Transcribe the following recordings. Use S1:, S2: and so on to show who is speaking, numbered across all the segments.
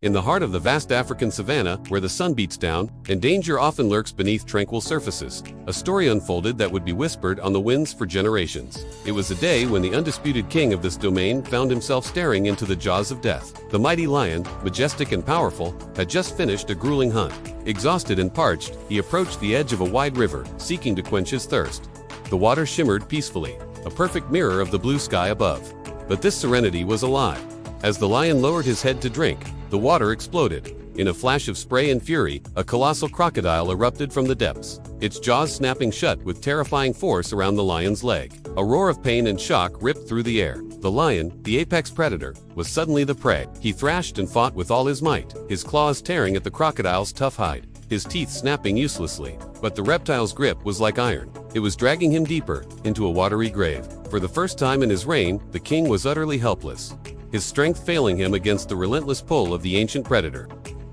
S1: In the heart of the vast African savanna, where the sun beats down, and danger often lurks beneath tranquil surfaces, a story unfolded that would be whispered on the winds for generations. It was a day when the undisputed king of this domain found himself staring into the jaws of death. The mighty lion, majestic and powerful, had just finished a grueling hunt. Exhausted and parched, he approached the edge of a wide river, seeking to quench his thirst. The water shimmered peacefully, a perfect mirror of the blue sky above. But this serenity was a lie. As the lion lowered his head to drink, the water exploded. In a flash of spray and fury, a colossal crocodile erupted from the depths, its jaws snapping shut with terrifying force around the lion's leg. A roar of pain and shock ripped through the air. The lion, the apex predator, was suddenly the prey. He thrashed and fought with all his might, his claws tearing at the crocodile's tough hide, his teeth snapping uselessly. But the reptile's grip was like iron. It was dragging him deeper, into a watery grave. For the first time in his reign, the king was utterly helpless, his strength failing him against the relentless pull of the ancient predator.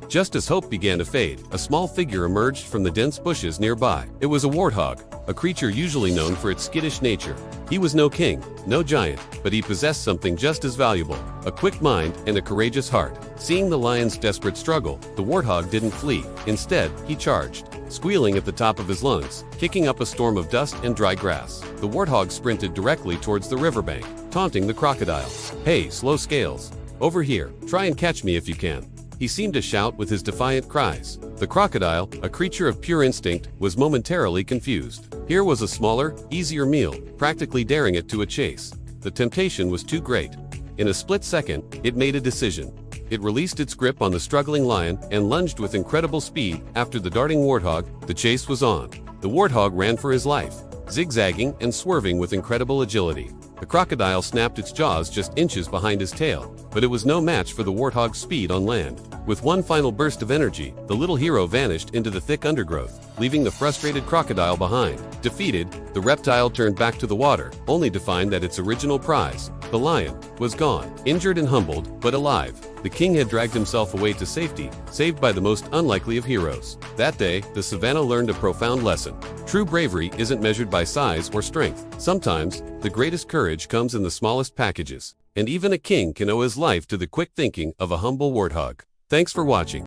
S1: Just as hope began to fade, a small figure emerged from the dense bushes nearby. It was a warthog, a creature usually known for its skittish nature. He was no king, no giant, but he possessed something just as valuable: a quick mind and a courageous heart. Seeing the lion's desperate struggle, the warthog didn't flee. Instead, he charged, squealing at the top of his lungs, kicking up a storm of dust and dry grass. The warthog sprinted directly towards the riverbank, taunting the crocodile. "Hey, slow scales. Over here, try and catch me if you can," he seemed to shout with his defiant cries. The crocodile, a creature of pure instinct, was momentarily confused. Here was a smaller, easier meal, practically daring it to a chase. The temptation was too great. In a split second, it made a decision. It released its grip on the struggling lion and lunged with incredible speed after the darting warthog. The chase was on. The warthog ran for his life, zigzagging and swerving with incredible agility. The crocodile snapped its jaws just inches behind his tail, but it was no match for the warthog's speed on land. With one final burst of energy, the little hero vanished into the thick undergrowth, leaving the frustrated crocodile behind. Defeated, the reptile turned back to the water, only to find that its original prize, the lion, was gone. Injured and humbled, but alive, the king had dragged himself away to safety, saved by the most unlikely of heroes. That day, the savannah learned a profound lesson. True bravery isn't measured by size or strength. Sometimes, the greatest courage comes in the smallest packages, and even a king can owe his life to the quick thinking of a humble warthog. Thanks for watching.